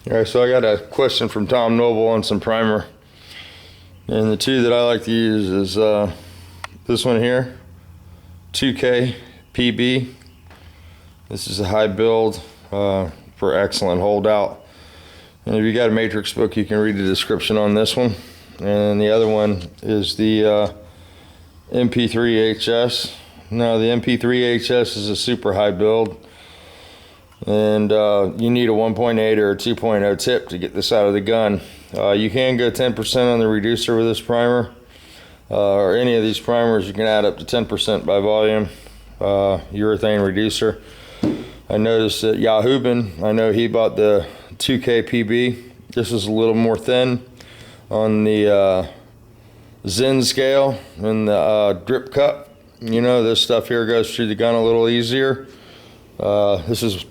All right, so I got a question from Tom Noble on some primer. And the two that I like to use is this one here, 2K PB. This is a high build for excellent holdout. And if you got a matrix book, you can read the description on this one. And the other one is the MP3HS. Now the MP3HS is a super high build. And you need a 1.8 or a 2.0 tip to get this out of the gun. You can go 10% on the reducer with this primer, or any of these primers. You can add up to 10% by volume. Urethane reducer. I noticed that Yahubin, I know he bought the 2K PB. This is a little more thin on the Zen scale and the drip cup. You know, this stuff here goes through the gun a little easier. This is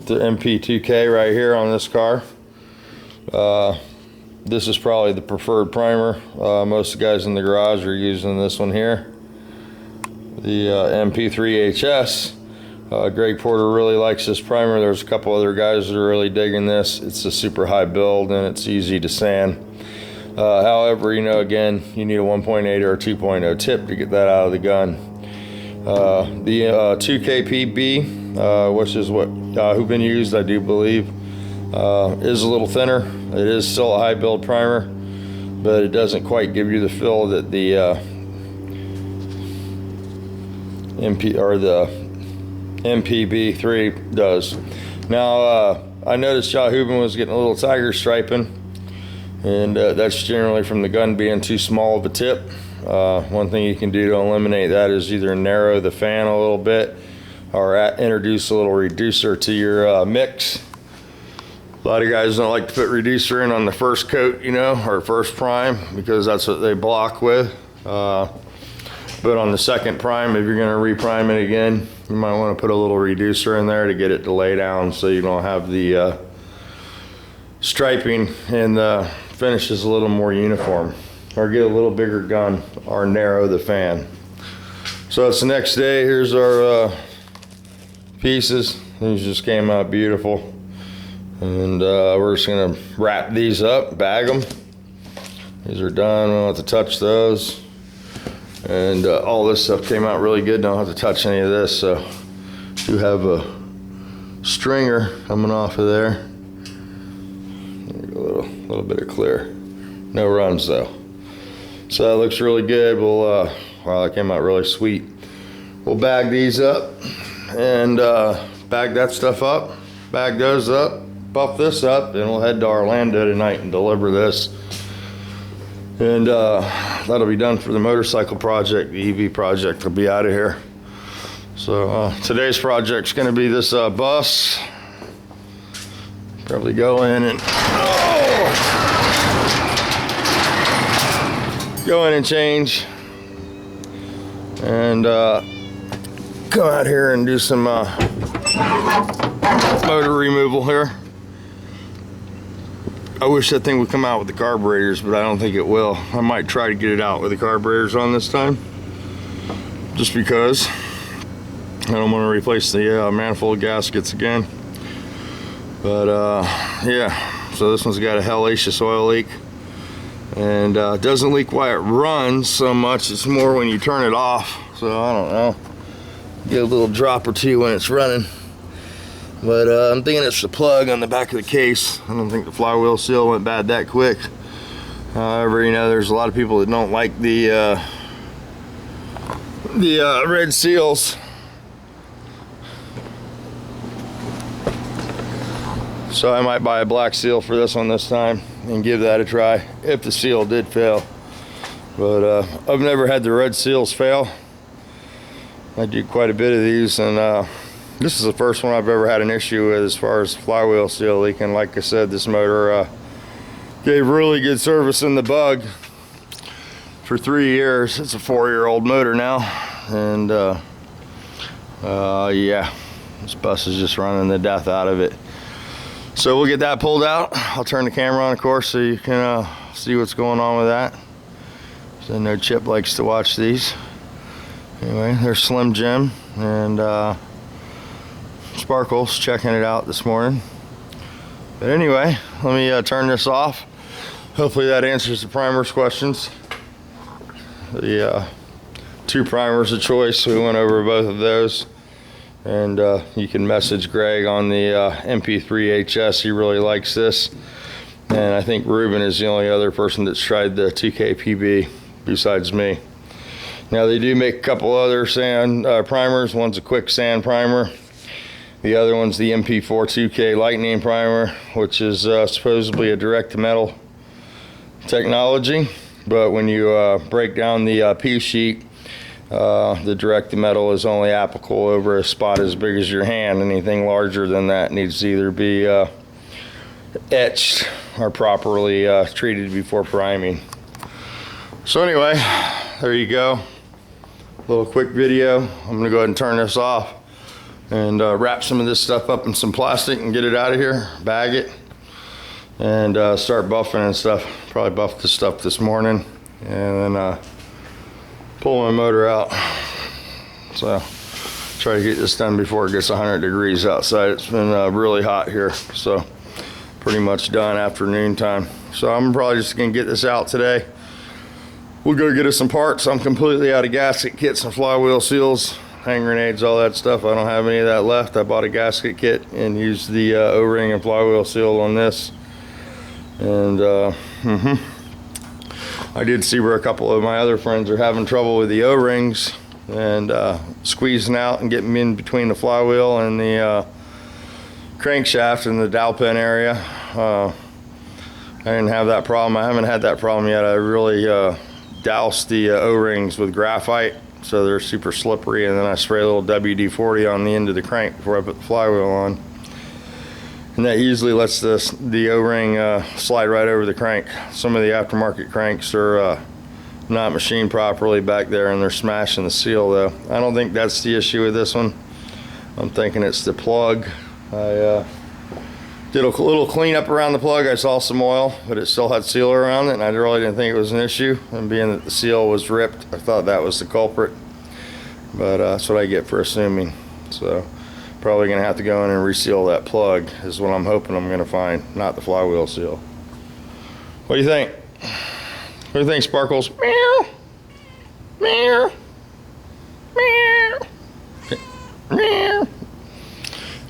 the MP2K right here on this car. This is probably the preferred primer. Most of the guys in the garage are using this one here, the MP3HS. Greg Porter really likes this primer. There's a couple other guys that are really digging this. It's a super high build and it's easy to sand. However, you know, again, you need a 1.8 or a 2.0 tip to get that out of the gun. The 2KPB, which is what Yahubin used, I do believe, is a little thinner. It is still a high build primer, but it doesn't quite give you the feel that the MPB3 does. Now, I noticed Yahubin was getting a little tiger striping, and that's generally from the gun being too small of a tip. One thing you can do to eliminate that is either narrow the fan a little bit or introduce a little reducer to your mix. A lot of guys don't like to put reducer in on the first coat, you know, or first prime, because that's what they block with. But on the second prime, if you're going to reprime it again, you might want to put a little reducer in there to get it to lay down so you don't have the striping, and the finish is a little more uniform. Or get a little bigger gun, or narrow the fan. So it's the next day. Here's our pieces. These just came out beautiful. And we're just gonna wrap these up, bag them. These are done, we don't have to touch those. And all this stuff came out really good. Don't have to touch any of this. So you have a stringer coming off of there. A little bit of clear. No runs though. So that looks really good. We'll wow, that came out really sweet. We'll bag these up and bag that stuff up, bag those up, buff this up, and we'll head to Orlando tonight and deliver this. And that'll be done for the motorcycle project. The EV project will be out of here. So today's project's gonna be this bus. Probably go in and go in and change, and come out here and do some motor removal here. I wish that thing would come out with the carburetors, but I don't think it will. I might try to get it out with the carburetors on this time, just because I don't want to replace the manifold gaskets again. But yeah, so this one's got a hellacious oil leak. And it doesn't leak while it runs so much, it's more when you turn it off. So I don't know, get a little drop or two when it's running. But I'm thinking it's the plug on the back of the case. I don't think the flywheel seal went bad that quick. However, you know, there's a lot of people that don't like the red seals. So I might buy a black seal for this one this time and give that a try if the seal did fail. But I've never had the red seals fail. I do quite a bit of these, and this is the first one I've ever had an issue with as far as flywheel seal leaking. Like I said, this motor gave really good service in the bug for 3 years. It's a 4-year-old motor now, and yeah, this bus is just running the death out of it. So we'll get that pulled out. I'll turn the camera on, of course, so you can see what's going on with that. So I know Chip likes to watch these. Anyway, there's Slim Jim and Sparkles checking it out this morning. But anyway, let me turn this off. Hopefully that answers the primer's questions. The 2 primers of choice, we went over both of those. And you can message Greg on the MP3HS. He really likes this. And I think Ruben is the only other person that's tried the 2KPB besides me. Now they do make a couple other sand primers. One's a quick sand primer. The other one's the MP4 2K Lightning primer, which is supposedly a direct-to-metal technology. But when you break down the P sheet, the direct-to-metal is only applicable over a spot as big as your hand. Anything larger than that needs to either be etched or properly treated before priming. So anyway, there you go. Little quick video. I'm gonna go ahead and turn this off and wrap some of this stuff up in some plastic and get it out of here, bag it, and start buffing and stuff. Probably buff the stuff this morning and then pull my motor out. So try to get this done before it gets 100 degrees outside. It's been really hot here, so pretty much done afternoon time. So I'm probably just gonna get this out today. We'll go get us some parts. I'm completely out of gasket kits and flywheel seals, hand grenades, all that stuff. I don't have any of that left. I bought a gasket kit and used the O-ring and flywheel seal on this. And I did see where a couple of my other friends are having trouble with the O-rings and squeezing out and getting in between the flywheel and the crankshaft in the dowel pin area. I didn't have that problem. I haven't had that problem yet. I really doused the O-rings with graphite so they're super slippery, and then I spray a little WD-40 on the end of the crank before I put the flywheel on. And that usually lets the O-ring slide right over the crank. Some of the aftermarket cranks are not machined properly back there and they're smashing the seal though. I don't think that's the issue with this one. I'm thinking it's the plug. I did a little cleanup around the plug. I saw some oil, but it still had sealer around it, and I really didn't think it was an issue. And being that the seal was ripped, I thought that was the culprit. But that's what I get for assuming. So probably gonna have to go in and reseal that plug is what I'm hoping I'm gonna find, not the flywheel seal. What do you think? What do you think, Sparkles? Meow, meow, meow, meow.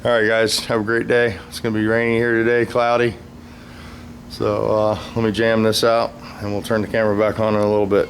All right, guys, have a great day. It's gonna be rainy here today, cloudy. So let me jam this out and we'll turn the camera back on in a little bit.